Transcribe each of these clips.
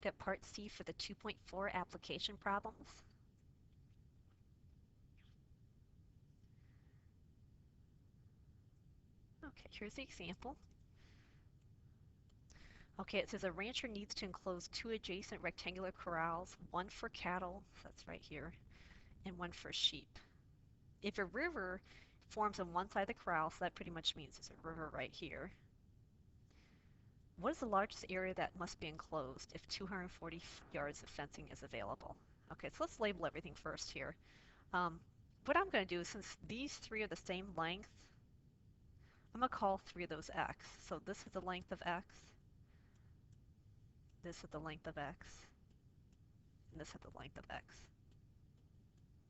look at Part C for the 2.4 application problems. Okay, here's the example. Okay, it says a rancher needs to enclose 2 adjacent rectangular corrals, one for cattle, so that's right here, and one for sheep. If a river forms on one side of the corral, so that pretty much means there's a river right here, what is the largest area that must be enclosed if 240 yards of fencing is available? Okay, so let's label everything first here. What I'm going to do is, since these three are the same length, I'm going to call three of those x. So this is the length of x, this is the length of x, and this is the length of x.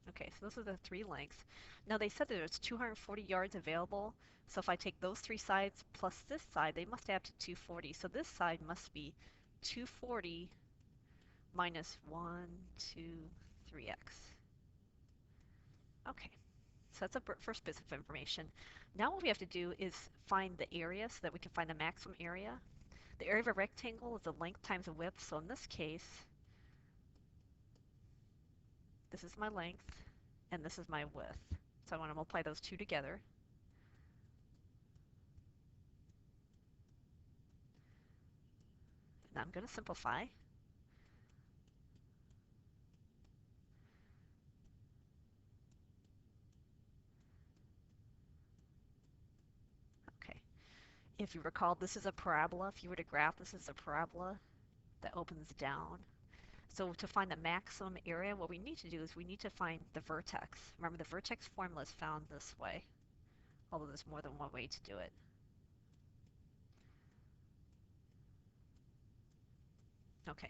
Okay, so those are the three lengths. Now they said that there's 240 yards available, so if I take those three sides plus this side, they must add to 240. So this side must be 240 minus 1, 2, 3x. Okay, so that's the first bit of information. Now what we have to do is find the area so that we can find the maximum area. The area of a rectangle is the length times the width, so in this case, this is my length, and this is my width. So I want to multiply those two together. And I'm going to simplify. Okay. If you recall, this is a parabola. If you were to graph, this is a parabola that opens down. So to find the maximum area, what we need to do is we need to find the vertex. Remember, the vertex formula is found this way, although there's more than one way to do it. Okay,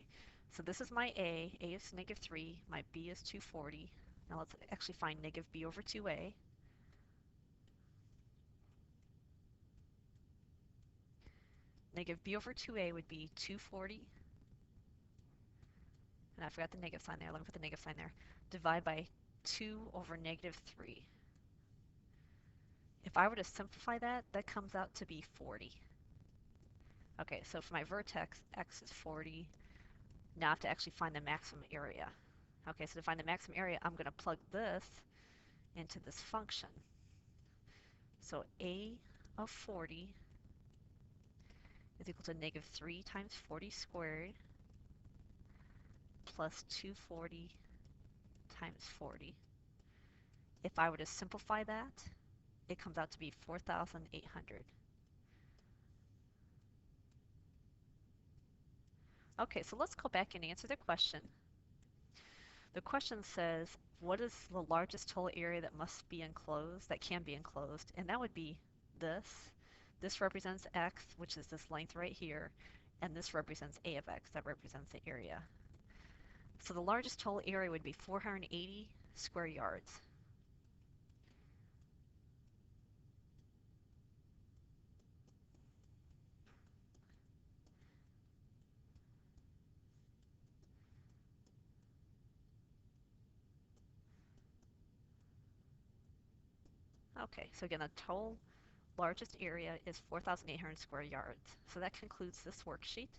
so this is my A. A is -3. My B is 240. Now let's actually find negative B over 2A. Negative B over 2A would be 240. And I forgot the negative sign there. Let me put the negative sign there. Divide by 2 over -3. If I were to simplify that, that comes out to be 40. Okay, so for my vertex, x is 40. Now I have to actually find the maximum area. Okay, so to find the maximum area, I'm going to plug this into this function. So A of 40 is equal to -3 times 40 squared plus 240 times 40. If I were to simplify that, it comes out to be 4,800. Okay, so let's go back and answer the question. The question says, what is the largest total area that must be enclosed, that can be enclosed? And that would be this. This represents x, which is this length right here, and this represents a of x, that represents the area. So the largest total area would be 480 square yards. Okay, so again, the total largest area is 4,800 square yards. So that concludes this worksheet.